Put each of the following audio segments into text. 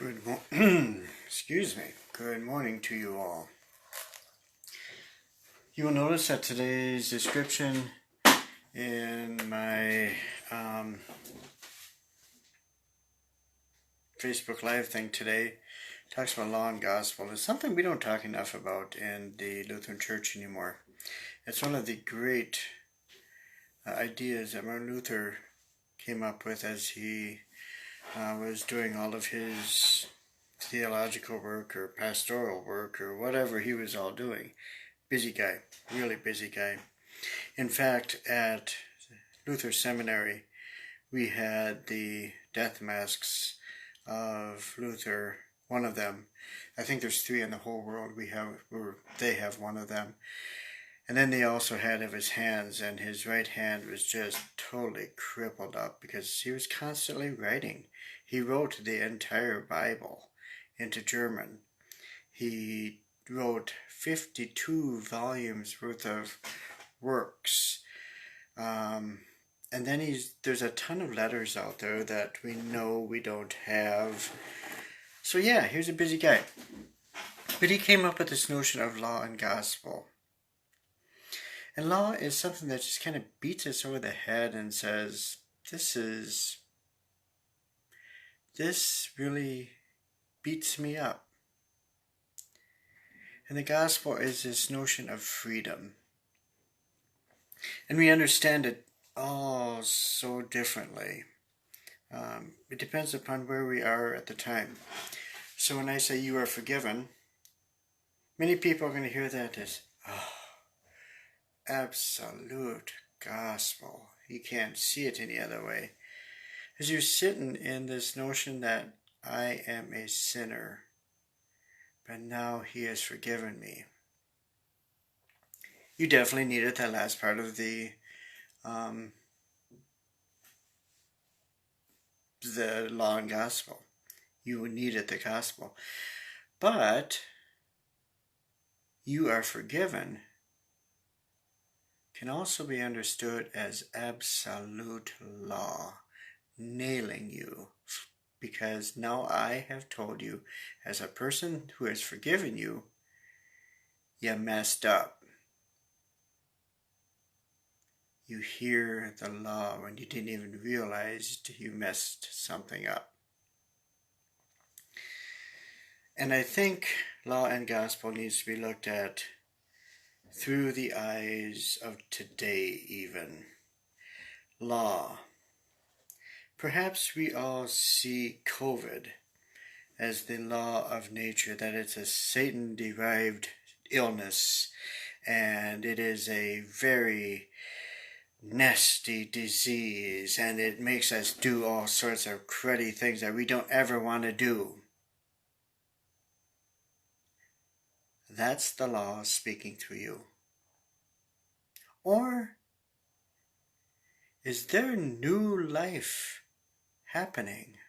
Excuse me. Good morning to you all. You will notice that today's description in my Facebook Live thing today talks about law and gospel. It's something we don't talk enough about in the Lutheran Church anymore. It's one of the great ideas that Martin Luther came up with as he was doing all of his theological work or pastoral work or whatever he was all doing. Busy guy, really busy guy. In fact, at Luther Seminary, we had the death masks of Luther, one of them. I think there's 3 in the whole world. They have one of them. And then they also had of his hands, and his right hand was just totally crippled up because he was constantly writing. He wrote the entire Bible into German. He wrote 52 volumes worth of works. And then there's a ton of letters out there that we know we don't have. So yeah, here's a busy guy. But he came up with this notion of law and gospel. And law is something that just kind of beats us over the head and says, this really beats me up. And the gospel is this notion of freedom. And we understand it all so differently. It depends upon where we are at the time. So when I say you are forgiven, many people are going to hear that as, absolute gospel. You can't see it any other way. As you're sitting in this notion that I am a sinner, but now he has forgiven me. You definitely needed that last part of the law and gospel. You needed the gospel. But you are forgiven can also be understood as absolute law, nailing you, because now I have told you, as a person who has forgiven you, you messed up. You hear the law when you didn't even realize you messed something up. And I think law and gospel needs to be looked at through the eyes of today even. Law. Perhaps we all see COVID as the law of nature, that it's a Satan-derived illness, and it is a very nasty disease, and it makes us do all sorts of cruddy things that we don't ever want to do. That's the law speaking through you. Or is there new life happening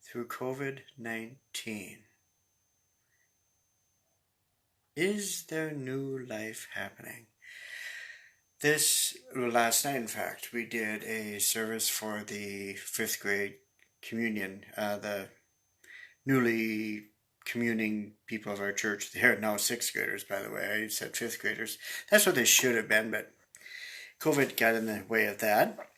through COVID-19? Is there new life happening? Last night, in fact, we did a service for the 5th grade communion, the newly communing people of our church. They're now 6th graders, by the way. I said 5th graders. That's what they should have been, but COVID got in the way of that.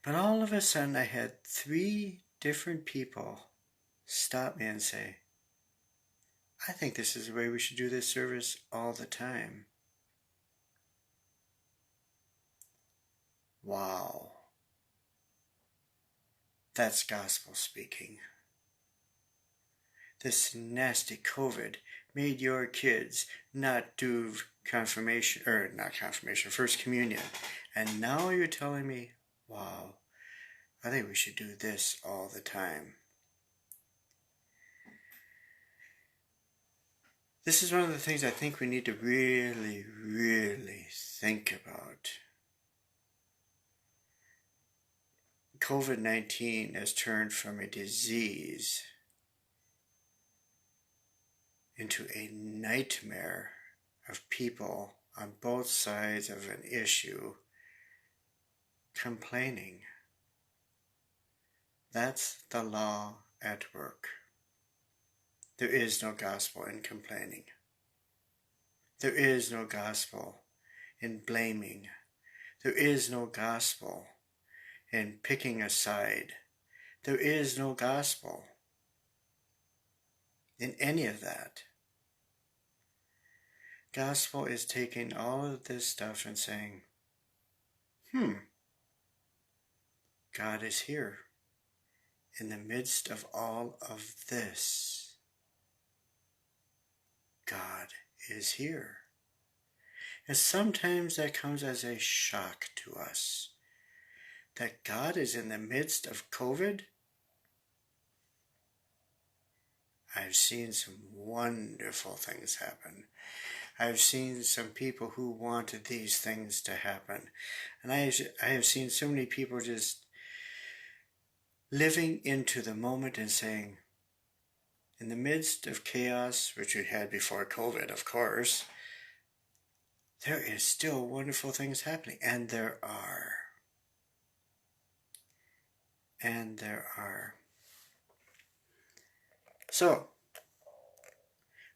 But all of a sudden, I had 3 different people stop me and say, I think this is the way we should do this service all the time. Wow. That's gospel speaking. This nasty COVID made your kids not do First Communion. And now you're telling me, wow, I think we should do this all the time. This is one of the things I think we need to really, really think about. COVID-19 has turned from a disease into a nightmare of people on both sides of an issue complaining. That's the law at work. There is no gospel in complaining. There is no gospel in blaming. There is no gospel in picking a side. There is no gospel in any of that. Gospel is taking all of this stuff and saying, God is here in the midst of all of this. God is here. And sometimes that comes as a shock to us, that God is in the midst of COVID. I've seen some wonderful things happen. I've seen some people who wanted these things to happen. And I have seen so many people just living into the moment and saying, in the midst of chaos, which we had before COVID, of course, there is still wonderful things happening. And there are. And there are. So,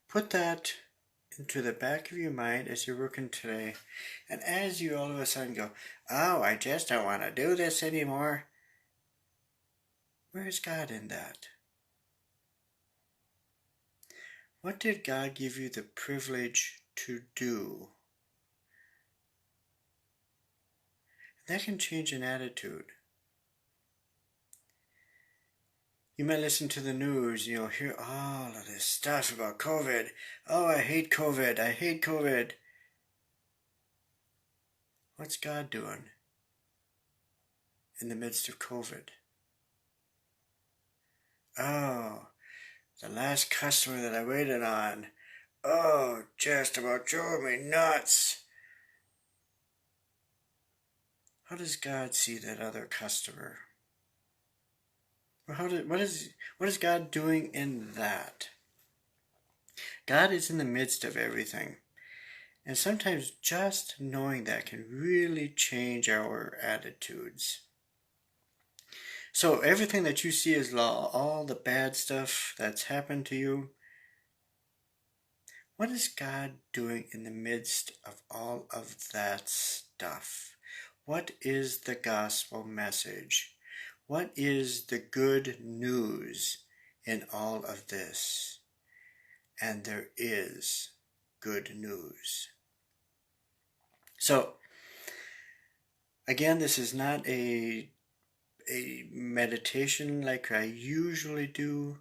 put that into the back of your mind as you're working today. And as you all of a sudden go, oh, I just don't want to do this anymore. Where is God in that? What did God give you the privilege to do? That can change an attitude. You might listen to the news, hear all of this stuff about COVID. Oh, I hate COVID. I hate COVID. What's God doing in the midst of COVID? Oh, the last customer that I waited on. Oh, just about drove me nuts. How does God see that other customer? What is God doing in that? God is in the midst of everything. And sometimes just knowing that can really change our attitudes. So everything that you see as law, all the bad stuff that's happened to you, what is God doing in the midst of all of that stuff? What is the gospel message? What is the good news in all of this? And there is good news. So, again, this is not a meditation like I usually do,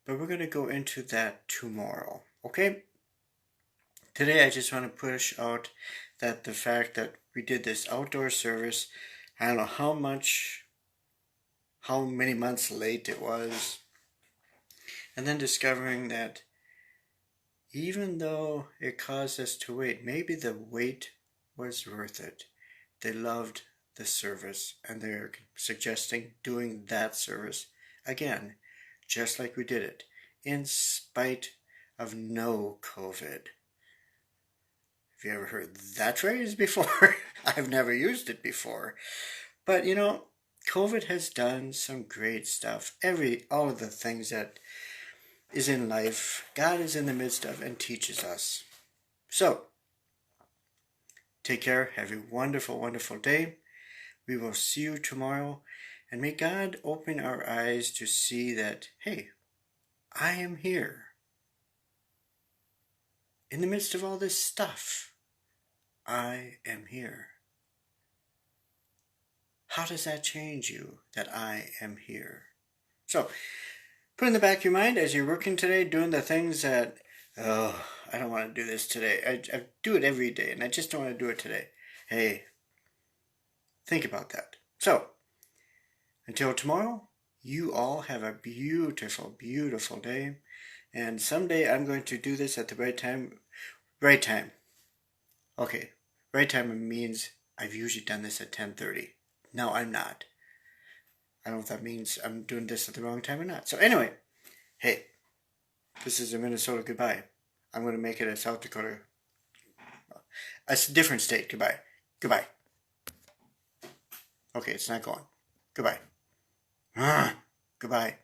but we're going to go into that tomorrow, okay? Today I just want to push out that the fact that we did this outdoor service, I don't know how many months late it was, and then discovering that even though it caused us to wait, maybe the wait was worth it. They loved the service, and they're suggesting doing that service again, just like we did it, in spite of no COVID. Have you ever heard that phrase before? I've never used it before. But COVID has done some great stuff. All of the things that is in life, God is in the midst of and teaches us. So, take care. Have a wonderful, wonderful day. We will see you tomorrow. And may God open our eyes to see that, hey, I am here. In the midst of all this stuff, I am here. How does that change you, that I am here? So, put in the back of your mind as you're working today, doing the things that, I don't want to do this today. I do it every day, and I just don't want to do it today. Hey, think about that. So, until tomorrow, you all have a beautiful, beautiful day. And someday I'm going to do this at the right time. Right time. Okay, right time means I've usually done this at 10:30. No, I'm not. I don't know if that means I'm doing this at the wrong time or not. So anyway, hey, this is a Minnesota goodbye. I'm going to make it a South Dakota, a different state goodbye. Goodbye. Okay, it's not going. Goodbye. Goodbye.